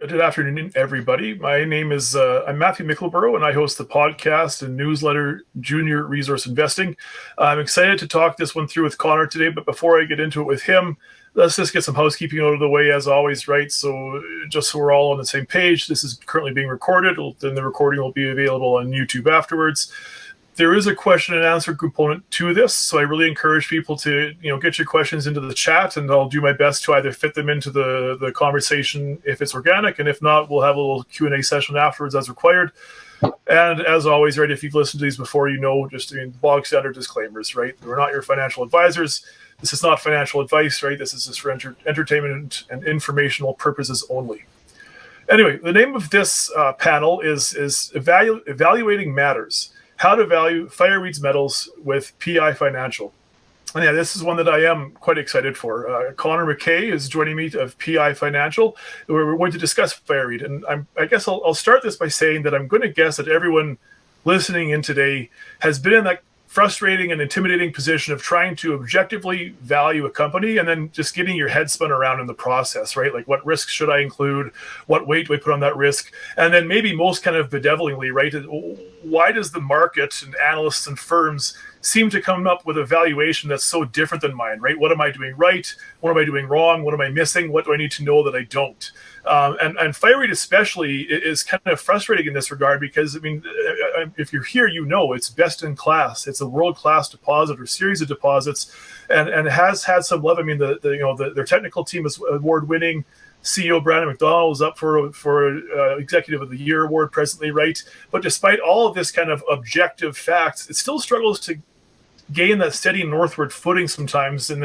Good afternoon, everybody. My name is I'm Matthew Mickleborough, and I host the podcast and newsletter Junior Resource Investing. I'm excited to talk this one through with Connor today, but before I get into it with him, let's just get some housekeeping out of the way, as always, right? So just so we're all on the same page, this is currently being recorded. Then the recording will be available on YouTube afterwards. There is a question and answer component to this, so I really encourage people to get your questions into the chat, and I'll do my best to either fit them into the conversation if it's organic, and if not, we'll have a little Q&A session afterwards as required. And as always, right, if you've listened to these before, just bog standard disclaimers, right? We're not your financial advisors. This is not financial advice, right? This is just for entertainment and informational purposes only. Anyway, the name of this panel is Evaluating Matters. How to value Fireweed's metals with PI Financial. And yeah, this is one that I am quite excited for. Connor Mackay is joining me of PI Financial. We're going to discuss Fireweed. And I guess I'll start this by saying that I'm going to guess that everyone listening in today has been in that frustrating and intimidating position of trying to objectively value a company and then just getting your head spun around in the process, right? Like, what risks should I include? What weight do I put on that risk? And then maybe most kind of bedevilingly, right? Why does the market and analysts and firms seem to come up with a valuation that's so different than mine, right? What am I doing right? What am I doing wrong? What am I missing? What do I need to know that I don't? And Fireweed especially is kind of frustrating in this regard because, if you're here, it's best in class. It's a world-class deposit or series of deposits, and has had some love. Their technical team is award-winning. CEO Brandon McDonald is up for Executive of the Year award presently, right? But despite all of this kind of objective facts, it still struggles to gain that steady northward footing sometimes in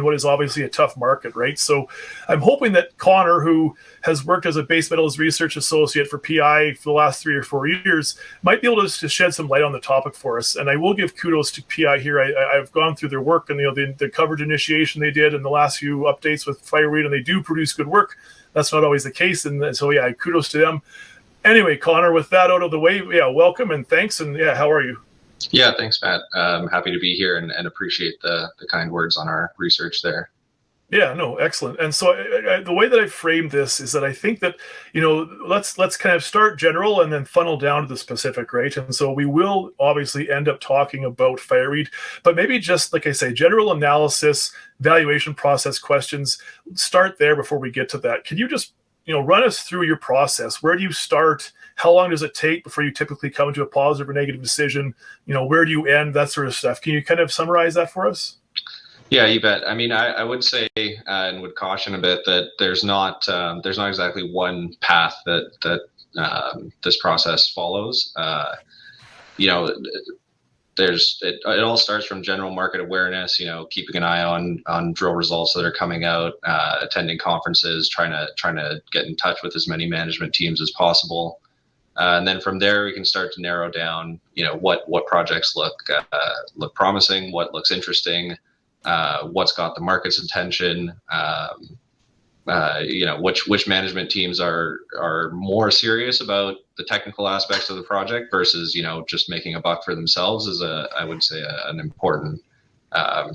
what is obviously a tough market, right? So I'm hoping that Connor, who has worked as a base metals research associate for PI for the last 3 or 4 years, might be able to shed some light on the topic for us. And I will give kudos to PI here. I've gone through their work and the coverage initiation they did and the last few updates with Fireweed, and they do produce good work. That's not always the case, and so kudos to them. Anyway, Connor, with that out of the way, welcome and thanks, and how are you? Yeah, thanks, Matt. I'm happy to be here and appreciate the kind words on our research there. Yeah, no, excellent. And so the way that I framed this is that I think that, let's kind of start general and then funnel down to the specific, right? And so we will obviously end up talking about Fireweed, but maybe just, like I say, general analysis, valuation process questions, start there before we get to that. Can you just run us through your process? Where do you start? How long does it take before you typically come to a positive or negative decision? Where do you end? That sort of stuff. Can you kind of summarize that for us? Yeah, you bet. I would say and would caution a bit that there's not exactly one path that this process follows. It all starts from general market awareness, keeping an eye on drill results that are coming out, attending conferences, trying to get in touch with as many management teams as possible. And then from there, we can start to narrow down, what projects look promising, what looks interesting, what's got the market's attention, which management teams are more serious about the technical aspects of the project versus, just making a buck for themselves is I would say an important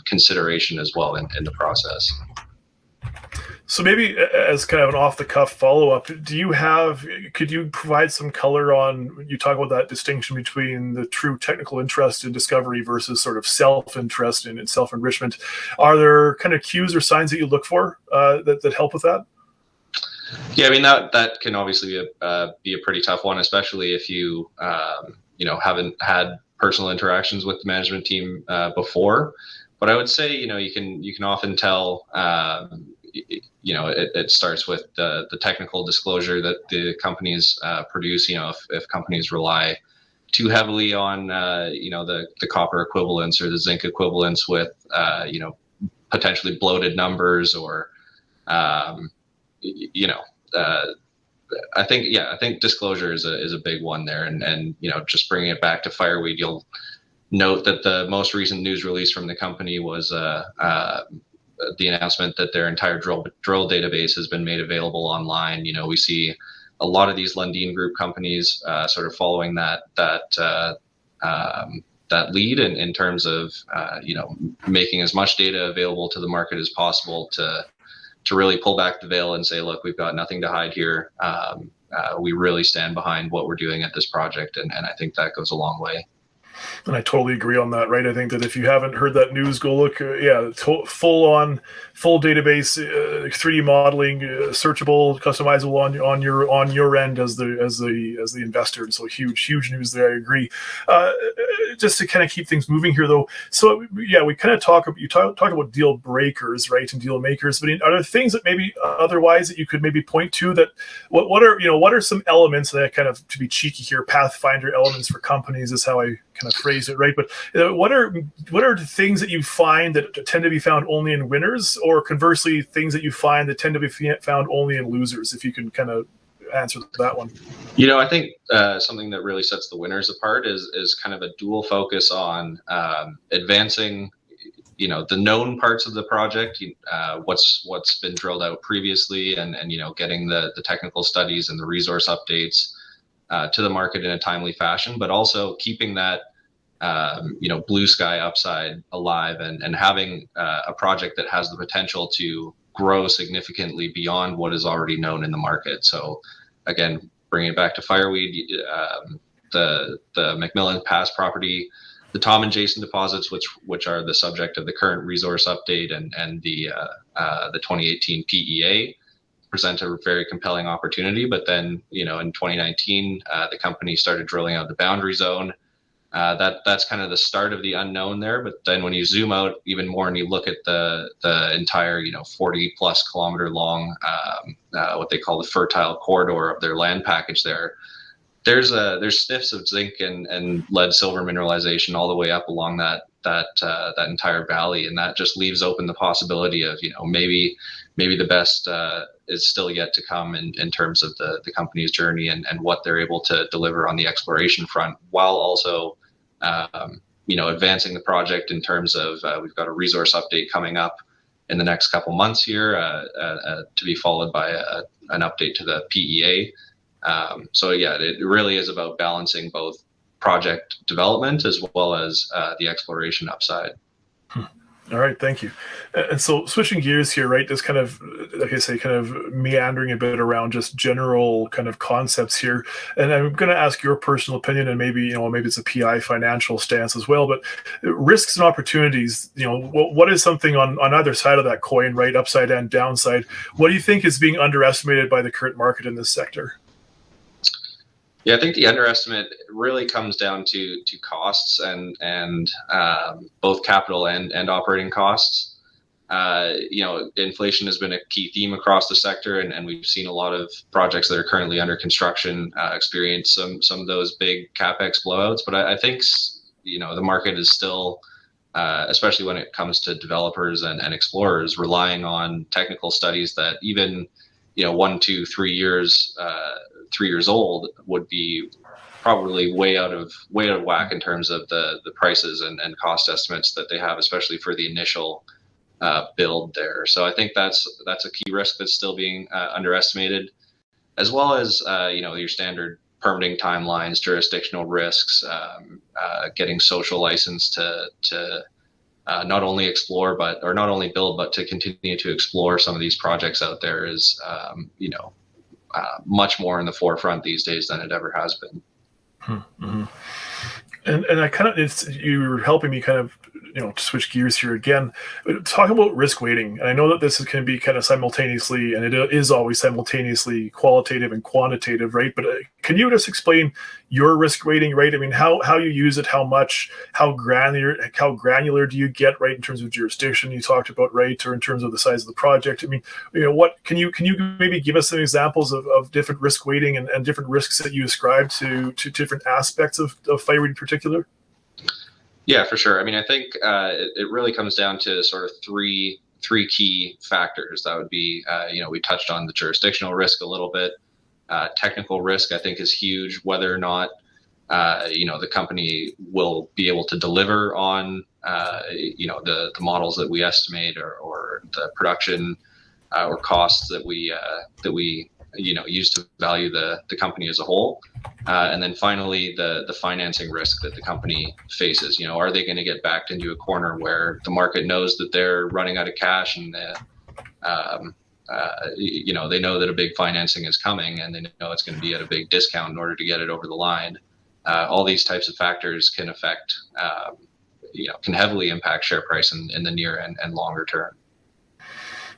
consideration as well in the process. So maybe as kind of an off-the-cuff follow-up, could you provide some color on, you talk about that distinction between the true technical interest in discovery versus sort of self-interest and self-enrichment. Are there kind of cues or signs that you look for that help with that? Yeah, that can obviously be a pretty tough one, especially if you haven't had personal interactions with the management team before. But I would say you can often tell. It starts with the technical disclosure that the companies produce. If companies rely too heavily on the copper equivalents or the zinc equivalents with potentially bloated numbers or I think disclosure is a big one there, and just bringing it back to Fireweed, you'll note that the most recent news release from the company was the announcement that their entire drill database has been made available online. We see a lot of these Lundin Group companies sort of following that lead in terms of making as much data available to the market as possible to really pull back the veil and say, look, we've got nothing to hide here. We really stand behind what we're doing at this project, and I think that goes a long way. And I totally agree on that, right? I think that if you haven't heard that news, go look. Full database, 3D modeling, searchable, customizable on your end as the investor. And so huge news there. I agree. Just to kind of keep things moving here, though. So yeah, we kind of talk about deal breakers, right, and deal makers. But are there things that maybe otherwise that you could maybe point to that what are some elements that kind of, to be cheeky here, pathfinder elements for companies is how I kind of phrase it, right? But what are the things that you find that tend to be found only in winners, or conversely, things that you find that tend to be found only in losers? If you can kind of answer that one. I think something that really sets the winners apart is kind of a dual focus on advancing, the known parts of the project, what's been drilled out previously, and getting the technical studies and the resource updates to the market in a timely fashion, but also keeping that blue sky upside alive, and having a project that has the potential to grow significantly beyond what is already known in the market. So again, bringing it back to Fireweed, the McMillan Pass property, the Tom and Jason deposits, which are the subject of the current resource update and the 2018 PEA, present a very compelling opportunity. But then, in 2019, the company started drilling out the boundary zone. That's kind of the start of the unknown there. But then when you zoom out even more and you look at the entire 40 plus kilometer long what they call the fertile corridor of their land package there's sniffs of zinc and lead silver mineralization all the way up along that entire valley, and that just leaves open the possibility of maybe the best is still yet to come in terms of the company's journey and what they're able to deliver on the exploration front, while also advancing the project in terms of we've got a resource update coming up in the next couple months here to be followed by an update to the PEA. So yeah, it really is about balancing both project development as well as the exploration upside. All right, thank you. And so switching gears here, right, just kind of, like I say, kind of meandering a bit around just general kind of concepts here. And I'm going to ask your personal opinion, and maybe it's a PI financial stance as well, but risks and opportunities, what is something on either side of that coin, right, upside and downside? What do you think is being underestimated by the current market in this sector? Yeah, I think the underestimate really comes down to costs and both capital and operating costs. Inflation has been a key theme across the sector, and we've seen a lot of projects that are currently under construction experience some of those big capex blowouts. But I think the market is still, especially when it comes to developers and explorers, relying on technical studies that even 1, 2, 3 years 3 years old would be probably way out of whack in terms of the prices and cost estimates that they have, especially for the initial build there. So I think that's a key risk that's still being underestimated, as well as your standard permitting timelines, jurisdictional risks, getting social license to not only build, but to continue to explore some of these projects out there is much more in the forefront these days than it ever has been. Mm-hmm. And I kind of, you're helping me kind of, switch gears here again. Talk about risk weighting. And I know that this can be kind of simultaneously, and it is always simultaneously qualitative and quantitative, right? But can you just explain your risk weighting, right? I mean, how you use it, how much, how granular do you get, right, in terms of jurisdiction you talked about, right, or in terms of the size of the project? I mean, what can you maybe give us some examples of different risk weighting and different risks that you ascribe to different aspects of Fireweed in particular? Yeah, for sure. I mean, I think it really comes down to sort of three key factors. That would be, we touched on the jurisdictional risk a little bit. Technical risk, I think, is huge. Whether or not, the company will be able to deliver on, the models that we estimate, or the production or costs that we use to value the company as a whole. And then finally, the financing risk that the company faces. Are they going to get backed into a corner where the market knows that they're running out of cash, and they know that a big financing is coming, and they know it's going to be at a big discount in order to get it over the line. All these types of factors can affect, can heavily impact share price in the near and longer term.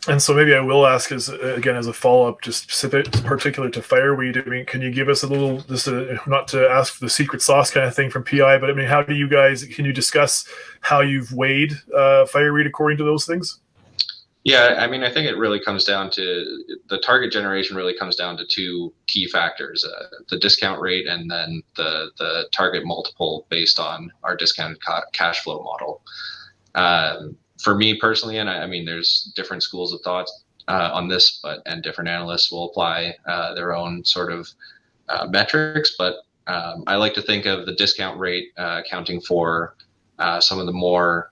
And so maybe I will ask, as a follow-up, just specific, particular to Fireweed. I mean, can you give us a little, just not to ask for the secret sauce kind of thing from PI, but I mean, can you discuss how you've weighed Fireweed according to those things? Yeah, I mean, I think it really comes down to the target generation really comes down to two key factors, the discount rate and then the target multiple based on our discounted cash flow model. For me personally, and I mean, there's different schools of thought on this, and different analysts will apply their own sort of metrics, but I like to think of the discount rate accounting for some of the more,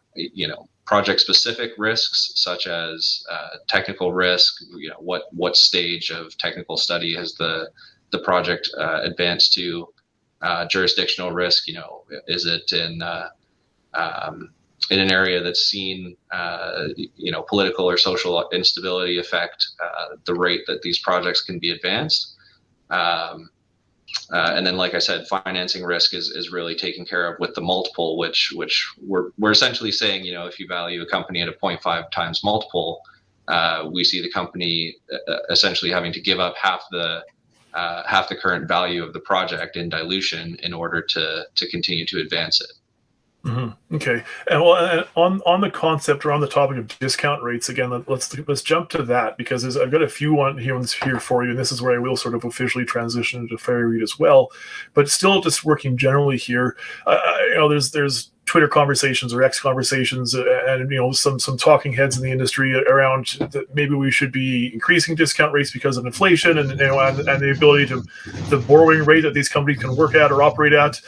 project-specific risks, such as technical risk. What stage of technical study has the project advanced to? Jurisdictional risk. Is it in an area that's seen, political or social instability affect the rate that these projects can be advanced? And then, like I said, financing risk is really taken care of with the multiple, which we're essentially saying, if you value a company at a 0.5 times multiple, we see the company essentially having to give up half the current value of the project in dilution in order to continue to advance it. Mm-hmm. Okay, and well, on the concept or on the topic of discount rates again, let's jump to that, because I've got a few ones here for you, and this is where I will sort of officially transition into Fireweed as well. But still, just working generally here, there's Twitter conversations or X conversations, and some talking heads in the industry around that maybe we should be increasing discount rates because of inflation and the ability to the borrowing rate that these companies can work at or operate at.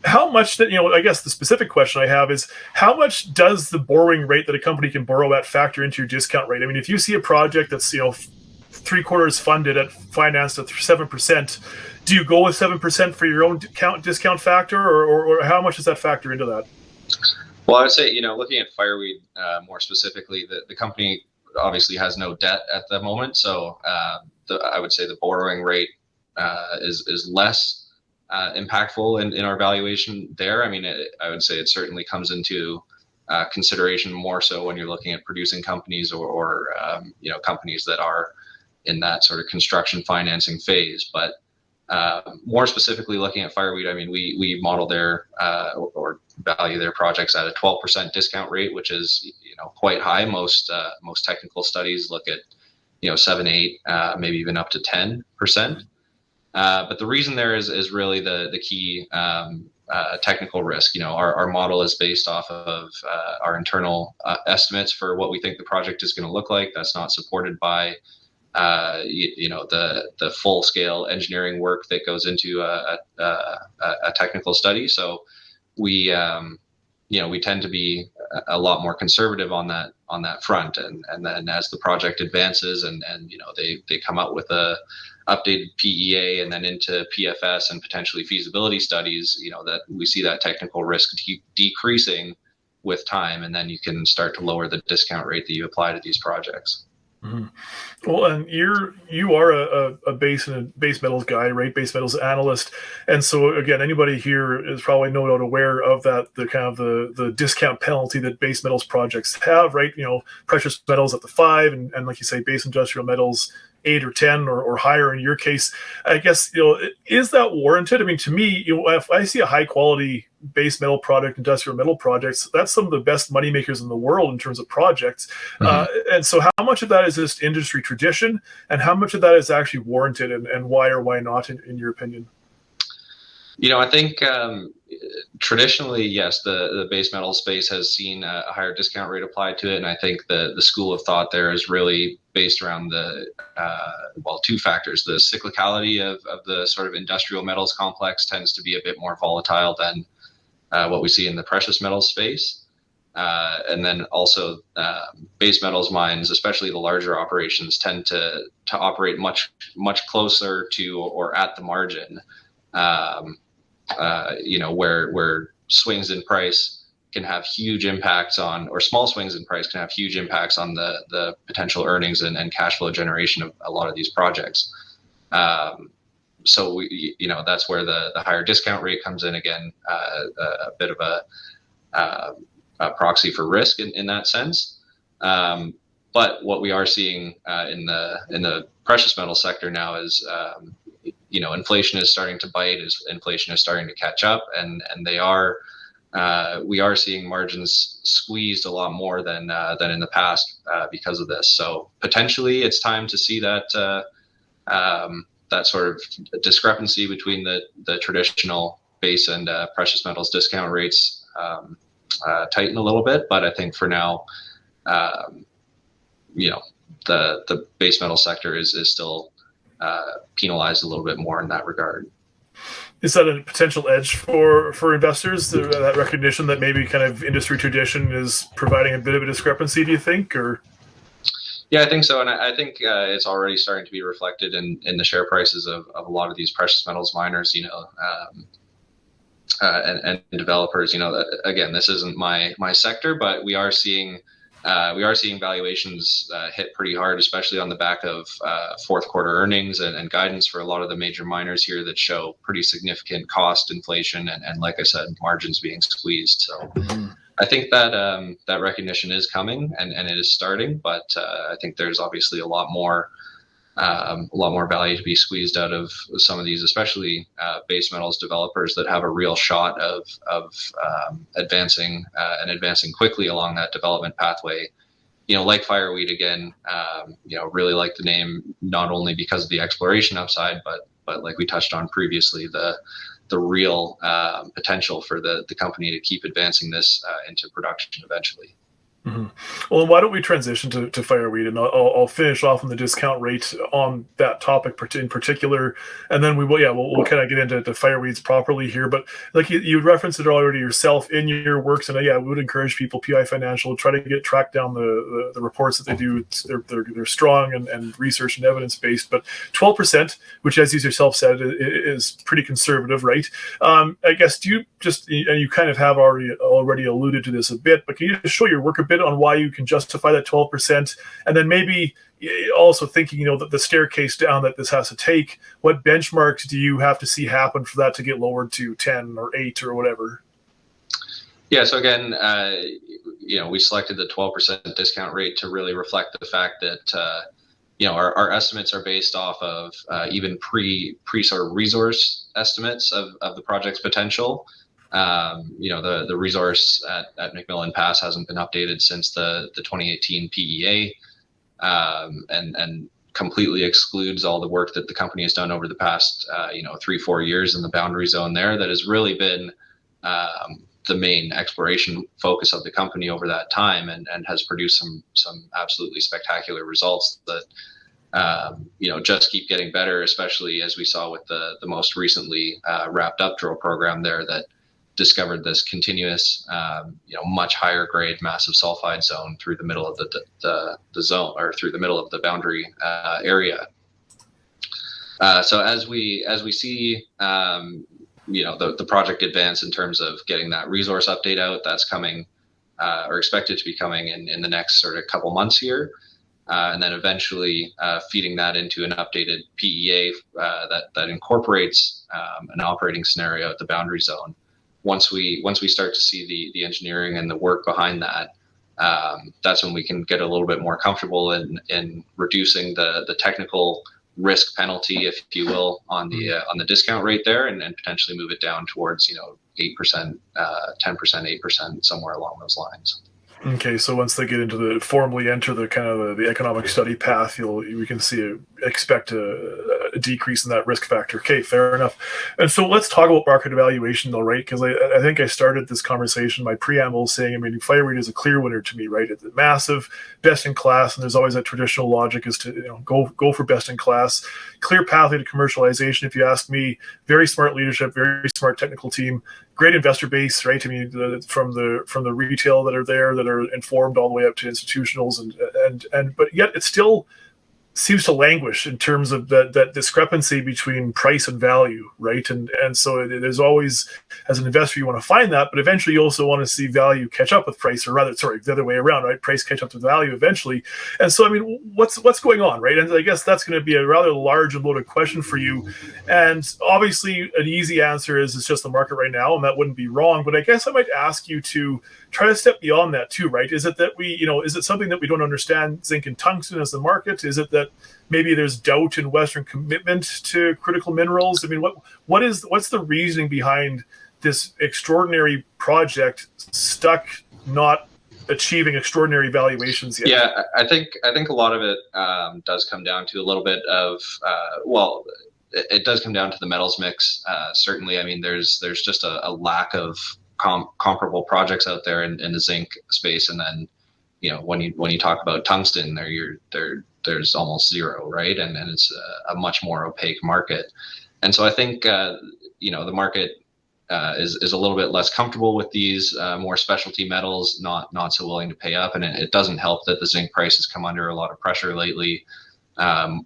How much that, I guess the specific question I have is, how much does the borrowing rate that a company can borrow at factor into your discount rate? I mean, if you see a project that's, 3/4 funded at financed at 7%, do you go with 7% for your own discount factor, or how much does that factor into that? Well, I would say, looking at Fireweed more specifically, the company obviously has no debt at the moment. So I would say the borrowing rate is less impactful in our valuation there. I mean, I would say it certainly comes into consideration more so when you're looking at producing companies or companies that are in that sort of construction financing phase. But more specifically looking at Fireweed, I mean, we model their or value their projects at a 12% discount rate, which is quite high. Most technical studies look at 7, 8, maybe even up to 10%. But the reason there is really the key technical risk. Our model is based off of our internal estimates for what we think the project is going to look like. That's not supported by the full scale engineering work that goes into a technical study. So we tend to be a lot more conservative on that front. And then as the project advances and they come out with a updated PEA and then into PFS and potentially feasibility studies, that we see that technical risk decreasing with time, and then you can start to lower the discount rate that you apply to these projects. Mm-hmm. Well, and you are a base metals guy, right? Base metals analyst, and so again, anybody here is probably no doubt aware of that, the kind of the discount penalty that base metals projects have, right? Precious metals at the 5, and like you say, base industrial metals 8 or 10 or higher in your case. I guess, is that warranted? I mean, to me, if I see a high quality base metal product, industrial metal projects, that's some of the best money makers in the world in terms of projects. Mm-hmm. And so how much of that is just industry tradition, and how much of that is actually warranted, and why or why not, in your opinion? I think traditionally, yes, the base metal space has seen a higher discount rate applied to it. And I think the school of thought there is really based around two factors. The cyclicality of the sort of industrial metals complex tends to be a bit more volatile than what we see in the precious metals space. And then also base metals mines, especially the larger operations, tend to operate much closer to or at the margin. Where swings in price can have huge impacts on, or small swings in price can have huge impacts on the potential earnings and cash flow generation of a lot of these projects. So that's where the higher discount rate comes in again, a bit of a proxy for risk in that sense. But what we are seeing in the precious metal sector now is, inflation is starting to bite, as inflation is starting to catch up, and we are seeing margins squeezed a lot more than in the past because of this. So potentially, it's time to see that that sort of discrepancy between the traditional base and precious metals discount rates tighten a little bit. But I think for now, the base metal sector is still penalized a little bit more in that regard. Is that a potential edge for investors, that recognition that maybe kind of industry tradition is providing a bit of a discrepancy, do you think? Or yeah, I think so. And I think it's already starting to be reflected in the share prices of a lot of these precious metals miners, and developers. Again, this isn't my sector, but we are seeing valuations hit pretty hard, especially on the back of fourth quarter earnings and guidance for a lot of the major miners here that show pretty significant cost inflation and like I said, margins being squeezed. So I think that recognition is coming and it is starting, but I think there's obviously a lot more value to be squeezed out of some of these, especially base metals developers that have a real shot of advancing quickly along that development pathway. Like Fireweed again, really like the name, not only because of the exploration upside, but like we touched on previously, the real potential for the company to keep advancing this into production eventually. Mm-hmm. Well, why don't we transition to Fireweed, and I'll finish off on the discount rate on that topic in particular, and then we'll kind of get into Fireweeds properly here. But like you referenced it already yourself in your works, and we would encourage people, PI Financial, try to track down the reports that they do. They're strong and research and evidence based. But 12%, which as you yourself said, is pretty conservative, right? I guess you kind of have already alluded to this a bit, but can you just show your work a bit on why you can justify that 12%, and then maybe also thinking, that the staircase down that this has to take, what benchmarks do you have to see happen for that to get lowered to 10 or 8 or whatever? Yeah, so again, we selected the 12% discount rate to really reflect the fact that our estimates are based off of even pre sort of resource estimates of the project's potential. The resource at McMillan Pass hasn't been updated since the 2018 PEA, and completely excludes all the work that the company has done over the past 3-4 years in the boundary zone there. That has really been the main exploration focus of the company over that time, and has produced some absolutely spectacular results that just keep getting better, especially as we saw with the most recently wrapped up drill program there that discovered this continuous, much higher grade massive sulfide zone through the middle of the zone, or through the middle of the boundary area. So as we see, the project advance in terms of getting that resource update out, that's coming, or expected to be coming in the next sort of couple months here. And then eventually feeding that into an updated PEA that incorporates an operating scenario at the boundary zone. Once we start to see the engineering and the work behind that, that's when we can get a little bit more comfortable in reducing the technical risk penalty, if you will, on the discount rate there, and potentially move it down towards 8%, 10%, 8%, somewhere along those lines. Okay, so once they formally enter the kind of the economic study path, we can expect a decrease in that risk factor. Okay, fair enough. And so let's talk about market evaluation, though, right? Because I think I started this conversation, my preamble, saying, Fireweed is a clear winner to me, right? It's massive, best in class, and there's always that traditional logic is to go for best in class. Clear pathway to commercialization, if you ask me. Very smart leadership, very smart technical team. Great investor base, right? From the retail that are there, that are informed, all the way up to institutionals, and but yet it's still seems to languish in terms of that discrepancy between price and value, right? And so there's always, as an investor, you want to find that, but eventually you also want to see value catch up with price, or rather, sorry, the other way around, right? Price catch up to value eventually. And so, I mean, what's going on, right? And I guess that's going to be a rather large and loaded question for you. And obviously, an easy answer is it's just the market right now, and that wouldn't be wrong. But I guess I might ask you to try to step beyond that too, right? Is it that is it something that we don't understand zinc and tungsten as the market? Is it that maybe there's doubt in Western commitment to critical minerals? I mean, what's the reasoning behind this extraordinary project stuck not achieving extraordinary valuations yet? Yeah, I think a lot of it does come down to a little bit of it does come down to the metals mix. Certainly, I mean, there's just a lack of comparable projects out there in the zinc space, and then when you talk about tungsten, there's almost zero, right? And it's a much more opaque market, and so I think the market is a little bit less comfortable with these more specialty metals, not so willing to pay up, and it doesn't help that the zinc price has come under a lot of pressure lately,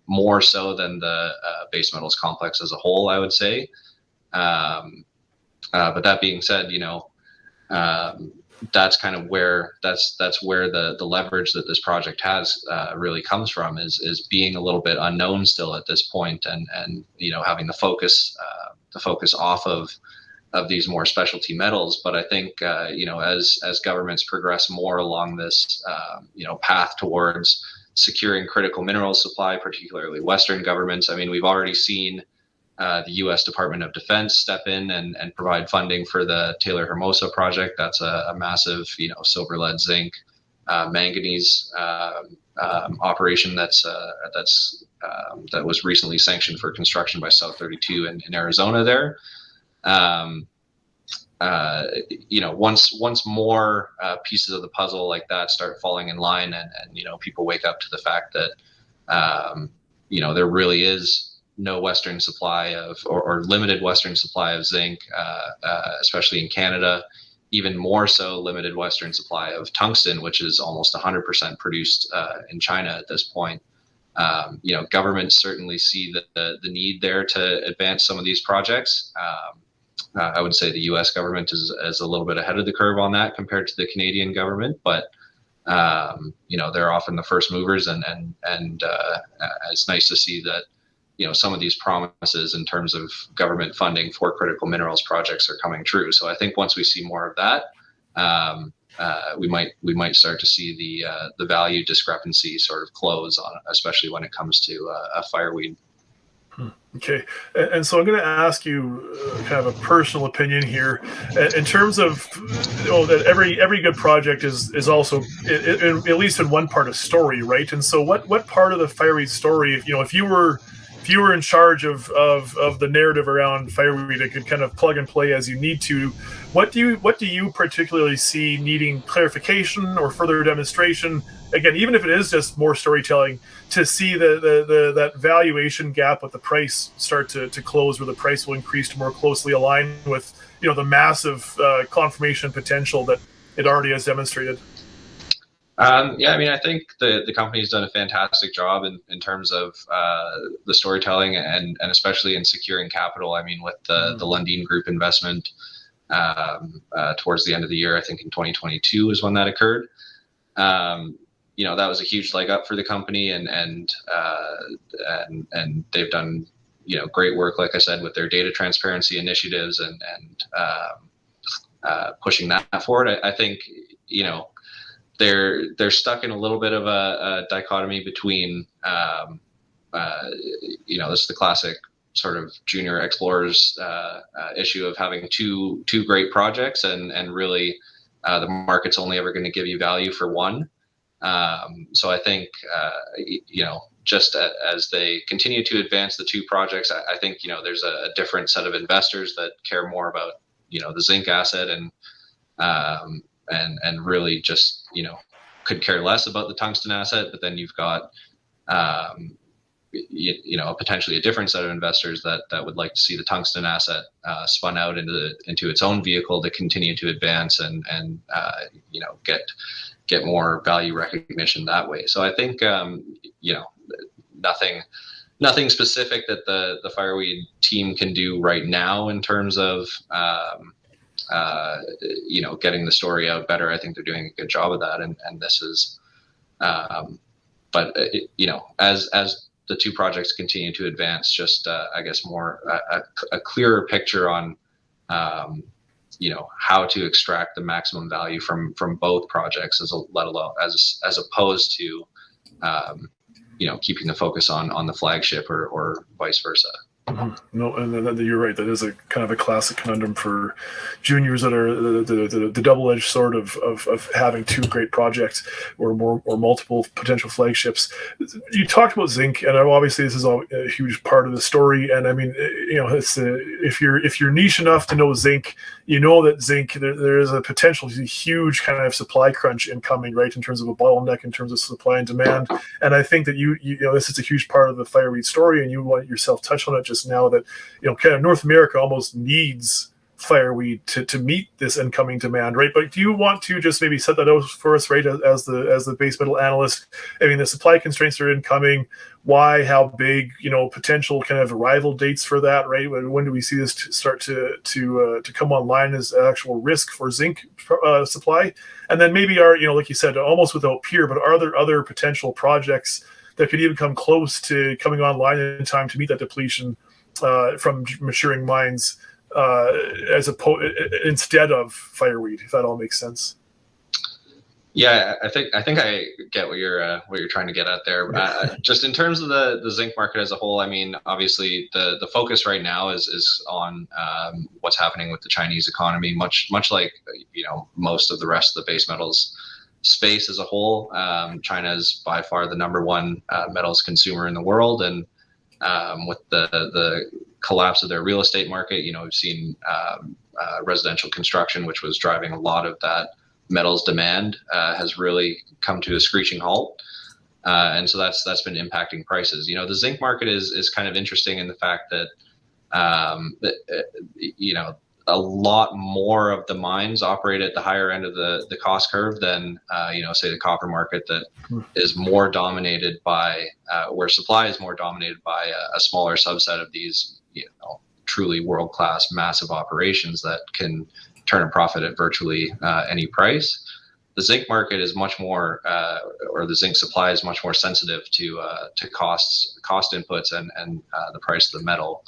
more so than the base metals complex as a whole, I would say. But that being said, that's kind of where the leverage that this project has really comes from, is being a little bit unknown still at this point, and having the focus off of these more specialty metals. But I think as governments progress more along this path towards securing critical mineral supply, particularly Western governments, I mean, we've already seen the U.S. Department of Defense step in and provide funding for the Taylor Hermosa project. That's a massive, silver, lead, zinc, manganese operation that was recently sanctioned for construction by South 32 in Arizona there. Once more pieces of the puzzle like that start falling in line, and people wake up to the fact that there really is no Western supply of, or limited Western supply of zinc, especially in Canada, even more so limited Western supply of tungsten, which is almost 100% produced in China at this point. Governments certainly see the need there to advance some of these projects. I would say the U.S. government is a little bit ahead of the curve on that compared to the Canadian government, but they're often the first movers, and it's nice to see that some of these promises in terms of government funding for critical minerals projects are coming true. So I think once we see more of that, we might start to see the value discrepancy sort of close on, especially when it comes to a fireweed. Okay, and so I'm going to ask you kind of a personal opinion here, in terms of that every good project is also at least in one part a story, right? And so what part of the fireweed story, if you were in charge of the narrative around fireweed, it could kind of plug and play as you need to. What do you particularly see needing clarification or further demonstration? Again, even if it is just more storytelling, to see that valuation gap with the price start to close, where the price will increase to more closely align with the massive confirmation potential that it already has demonstrated. Yeah, I mean, I think the company's done a fantastic job in terms of the storytelling, and especially in securing capital. I mean, with the Lundin Group investment towards the end of the year, I think in 2022 is when that occurred. That was a huge leg up for the company, and they've done great work, like I said, with their data transparency initiatives and pushing that forward. I think they're stuck in a little bit of a dichotomy between this is the classic sort of junior explorers issue of having two great projects, and really the market's only ever going to give you value for one. So I think just as they continue to advance the two projects, I think there's a different set of investors that care more about the zinc asset, and really just could care less about the tungsten asset. But then you've got potentially a different set of investors that would like to see the tungsten asset spun out into its own vehicle to continue to advance and get more value recognition that way. So I think nothing specific that the Fireweed team can do right now in terms of getting the story out better. I think they're doing a good job of that, and this is, as the two projects continue to advance, just I guess more a clearer picture on how to extract the maximum value from both projects, let alone as opposed to keeping the focus on the flagship or vice versa. Mm-hmm. No, and you're right. That is a kind of a classic conundrum for juniors that are the double-edged sword of having two great projects or multiple potential flagships. You talked about Zinc, and obviously this is a huge part of the story. And I mean, it's if you're niche enough to know Zinc, you know that Zinc there is a potential huge kind of supply crunch incoming, right? In terms of a bottleneck, in terms of supply and demand. And I think that you this is a huge part of the Fireweed story, and you want yourself touch on it just now that kind of North America almost needs fireweed to meet this incoming demand, right? But do you want to just maybe set that out for us, right, as the base metal analyst? I mean, the supply constraints are incoming. Why? How big? Potential kind of arrival dates for that, right? When do we see this start to come online as actual risk for zinc supply? And then maybe like you said, almost without peer, but are there other potential projects that could even come close to coming online in time to meet that depletion from maturing mines, instead of fireweed, if that all makes sense? Yeah, I think I get what you're trying to get at there. Just in terms of the zinc market as a whole, I mean, obviously the focus right now is on what's happening with the Chinese economy, much like most of the rest of the base metals space as a whole. China is by far the number one metals consumer in the world, and with the collapse of their real estate market, we've seen residential construction, which was driving a lot of that metals demand, has really come to a screeching halt, and so that's been impacting prices. The zinc market is kind of interesting in the fact that a lot more of the mines operate at the higher end of the cost curve than say the copper market, that is more dominated by where supply is more dominated by a smaller subset of these truly world-class massive operations that can turn a profit at virtually any price. The zinc market is much more, or the zinc supply is much more sensitive to cost inputs and the price of the metal,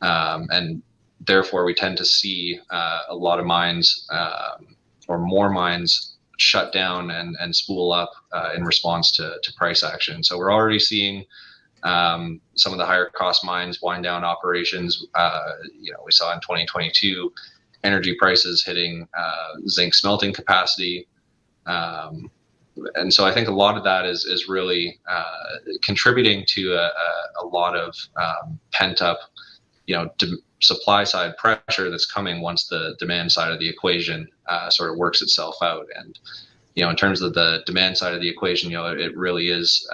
and therefore we tend to see a lot of mines or more mines shut down and spool up in response to price action. So we're already seeing some of the higher cost mines wind down operations. We saw in 2022 energy prices hitting zinc smelting capacity. And so I think a lot of that is really contributing to a lot of pent up, supply side pressure that's coming once the demand side of the equation sort of works itself out. And in terms of the demand side of the equation, it really is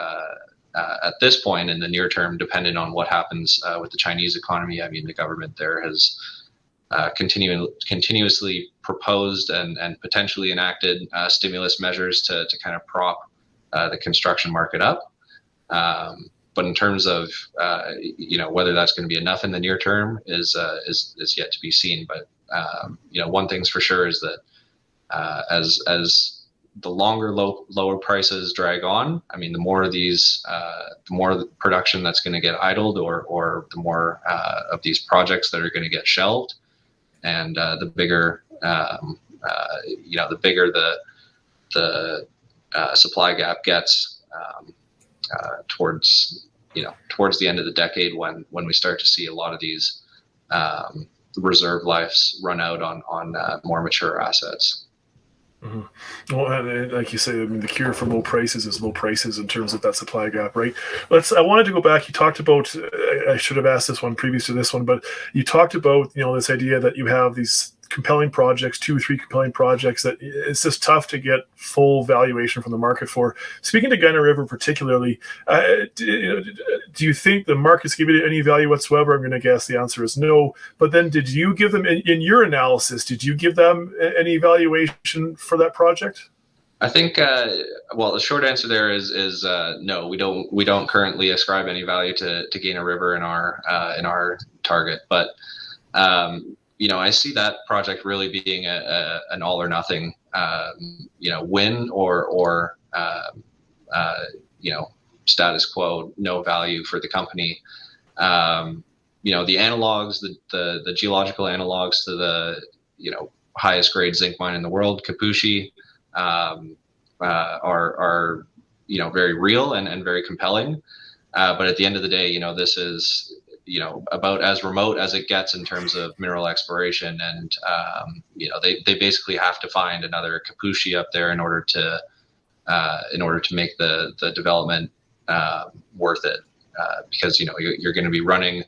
at this point in the near term dependent on what happens with the Chinese economy. I mean, the government there has continuously proposed and potentially enacted stimulus measures to kind of prop the construction market up. But in terms of whether that's going to be enough in the near term is yet to be seen. But one thing's for sure is that as the longer lower prices drag on, I mean, the more production that's going to get idled, or the more of these projects that are going to get shelved, and the bigger the supply gap gets towards the end of the decade, when we start to see a lot of these reserve lives run out on more mature assets. Mm-hmm. Well, and like you say, I mean, the cure for low prices is low prices in terms of that supply gap, right? I wanted to go back. You talked about, I should have asked this one previous to this one, but you talked about, this idea that you have these compelling projects, 2 or 3 compelling projects that it's just tough to get full valuation from the market for. Speaking to Gayna River particularly, do you think the market's giving it any value whatsoever? I'm going to guess the answer is no. But then did you give them, in your analysis, did you give them any valuation for that project? I think, well, the short answer there is no. We don't currently ascribe any value to Gayna River in our target, but I see that project really being an all or nothing, win or status quo, no value for the company. The analogs, the geological analogs to the highest grade zinc mine in the world, Kipushi, are very real and very compelling. But at the end of the day, this is about as remote as it gets in terms of mineral exploration, and they basically have to find another Kipushi up there in order to make the development worth it, because you're going to be running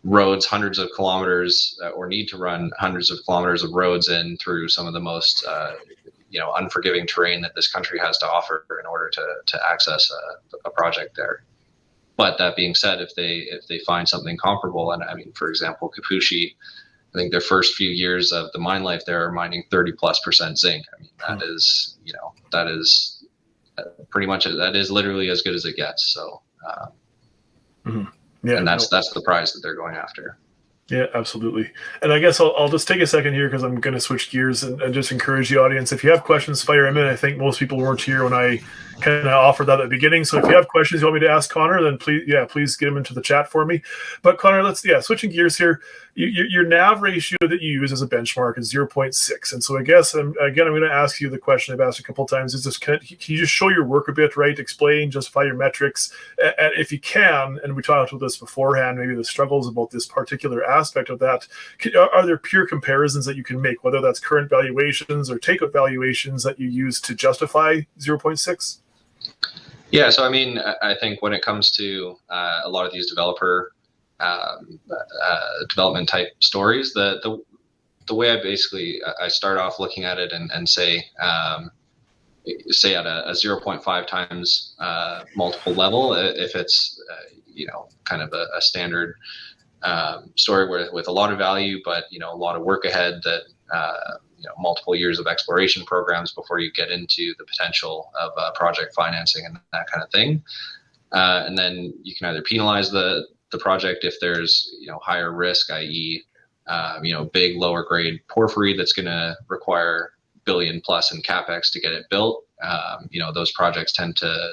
roads hundreds of kilometers, or need to run hundreds of kilometers of roads in through some of the most unforgiving terrain that this country has to offer in order to access a project there. But that being said, if they find something comparable, and I mean, for example, Kipushi, I think their first few years of the mine life, they're mining 30+% zinc. I mean, that is pretty much, that is literally as good as it gets. So, yeah, and that's the prize that they're going after. Yeah, absolutely. And I guess I'll just take a second here because I'm going to switch gears and just encourage the audience. If you have questions, fire them in. I think most people weren't here when I kind of offered that at the beginning. So if you have questions you want me to ask Connor, then please get them into the chat for me. But Connor, switching gears here. Your NAV ratio that you use as a benchmark is 0.6. And so I guess, I'm going to ask you the question I've asked a couple of times. Is this, can you just show your work a bit, right? Explain, justify your metrics. And if you can, and we talked about this beforehand, maybe the struggles about this particular aspect of that, are there pure comparisons that you can make, whether that's current valuations or takeout valuations that you use to justify 0.6? Yeah, so I mean, I think when it comes to a lot of these development type stories, the way I start off looking at it and say at a 0.5 times multiple level, if it's kind of a standard story with a lot of value, but a lot of work ahead, that multiple years of exploration programs before you get into the potential of project financing and that kind of thing. And then you can either penalize the project if there's higher risk, i.e. Big lower grade porphyry that's going to require $1 billion plus in capex to get it built. Those projects tend to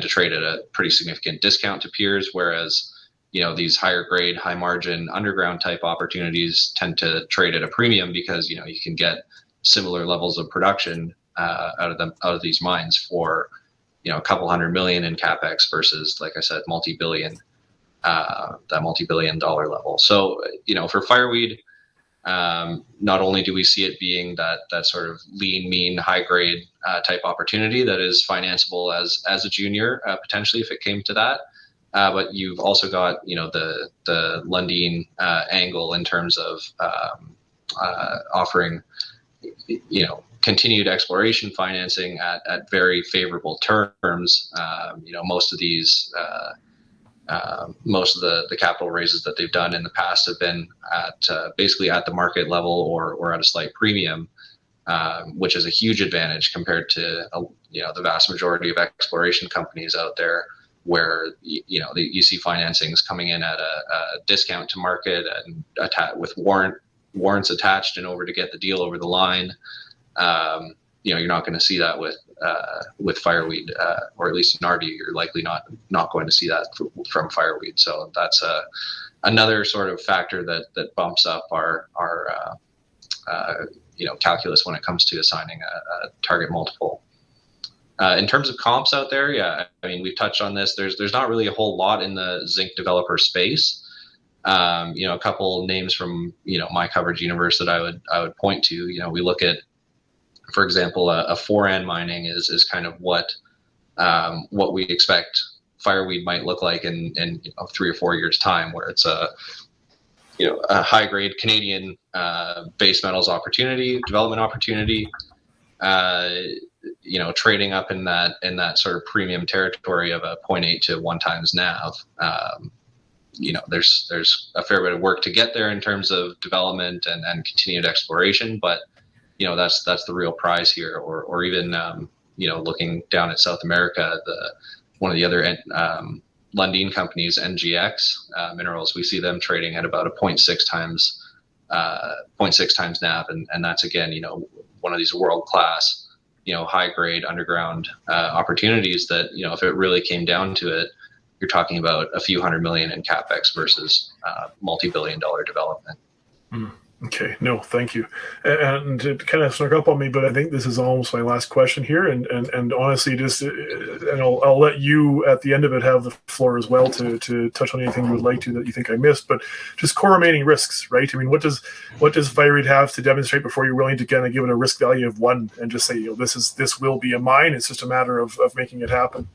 trade at a pretty significant discount to peers, whereas these higher grade, high margin underground type opportunities tend to trade at a premium because you can get similar levels of production out of these mines for a couple $100 million in capex versus, like I said, that multi-billion dollar level. So for Fireweed, not only do we see it being that sort of lean, mean, high grade type opportunity that is financeable as a junior, potentially if it came to that. But you've also got, the Lundin angle in terms of offering, continued exploration financing at very favorable terms. Most of these, most of the capital raises that they've done in the past have been at basically at the market level or at a slight premium, which is a huge advantage compared to the vast majority of exploration companies out there, where you see financings coming in at a discount to market and with warrants attached in order to get the deal over the line. You're not going to see that with Fireweed, or at least in our view, you're likely not going to see that from Fireweed. So that's another sort of factor that bumps up our calculus when it comes to assigning a target multiple. In terms of comps out there, yeah, I mean, we've touched on this. There's not really a whole lot in the zinc developer space. A couple names from my coverage universe that I would point to. We look at, for example, a Foran Mining is kind of what we expect Fireweed might look like in 3 or 4 years time, where it's a high grade Canadian base metals development opportunity. Trading up in that sort of premium territory of a 0.8 to 1 times NAV. There's a fair bit of work to get there in terms of development and continued exploration, but that's the real prize here. Or even looking down at South America, one of the other Lundin companies, NGX Minerals, we see them trading at about a 0.6 times NAV, and that's again, one of these world class, high grade underground opportunities that, if it really came down to it, you're talking about a few $100 million in capex versus multi-billion-dollar development. Okay, no, thank you. And it kind of snuck up on me, but I think this is almost my last question here. And honestly, and I'll let you at the end of it have the floor as well to touch on anything you would like to that you think I missed. But just core remaining risks, right? I mean, what does Fireweed have to demonstrate before you're willing to kind of give it a risk value of 1 and just say, this will be a mine? It's just a matter of making it happen.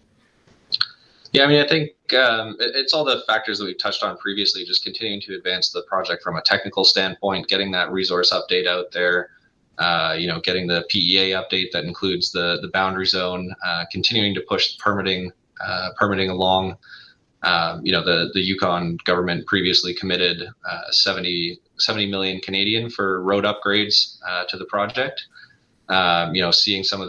Yeah, I mean, I think it's all the factors that we've touched on previously, just continuing to advance the project from a technical standpoint, getting that resource update out there, getting the PEA update that includes the boundary zone, continuing to push permitting along. The Yukon government previously committed 70 million Canadian for road upgrades to the project. Seeing some of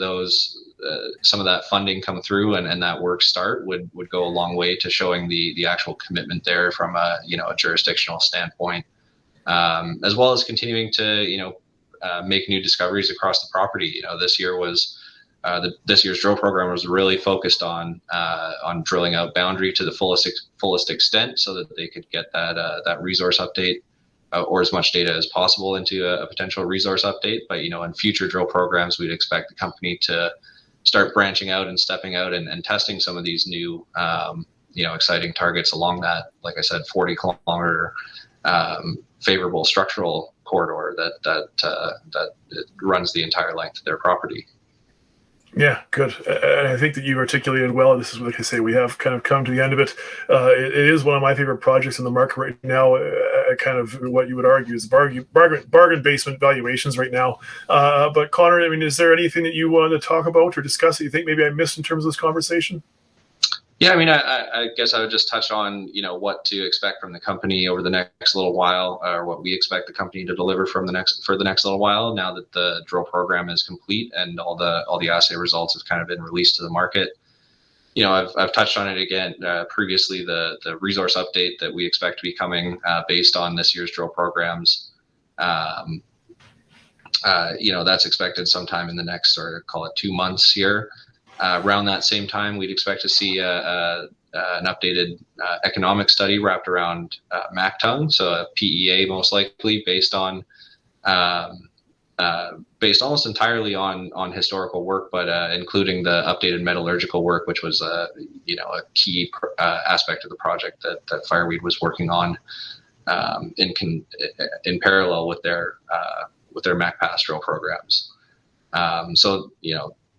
that funding come through and that work start would go a long way to showing the actual commitment there from a jurisdictional standpoint, as well as continuing to make new discoveries across the property. This year was this year's drill program was really focused on drilling out boundary to the fullest extent so that they could get that resource update or as much data as possible into a potential resource update. But in future drill programs, we'd expect the company to start branching out and stepping out and testing some of these new exciting targets along that, like I said, 40-kilometer favorable structural corridor that runs the entire length of their property. Yeah, good. And I think that you articulated well. This is, like I say, we have kind of come to the end of it. It is one of my favorite projects in the market right now. Kind of what you would argue is bargain basement valuations right now. But Connor, I mean, is there anything that you want to talk about or discuss that you think maybe I missed in terms of this conversation? Yeah, I mean, I guess I would just touch on, what to expect from the company over the next little while, or what we expect the company to deliver for the next little while, now that the drill program is complete and all the assay results have kind of been released to the market. I've touched on it again previously, the resource update that we expect to be coming based on this year's drill programs. That's expected sometime in the next, or call it 2 months here. Around that same time, we'd expect to see an updated economic study wrapped around Mackay, so a PEA most likely based almost entirely on historical work, but including the updated metallurgical work, which was a key aspect of the project that Fireweed was working on in parallel with their Mackay drill programs.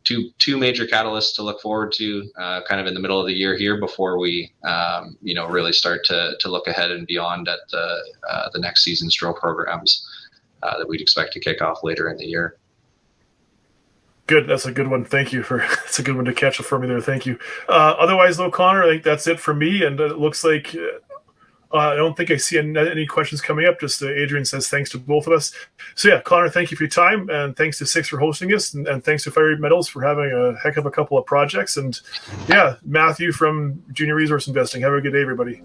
Two major catalysts to look forward to kind of in the middle of the year here before we really start to look ahead and beyond at the next season's drill programs that we'd expect to kick off later in the year. Good. That's a good one. Thank you that's a good one to catch up for me there. Thank you. Otherwise though, Connor, I think that's it for me. And it looks like I don't think I see any questions coming up. Just Adrian says thanks to both of us. So yeah, Connor, thank you for your time, and thanks to Six for hosting us, and thanks to Fireweed Metals for having a heck of a couple of projects. And yeah, Matthew from Junior Resource Investing. Have a good day, everybody.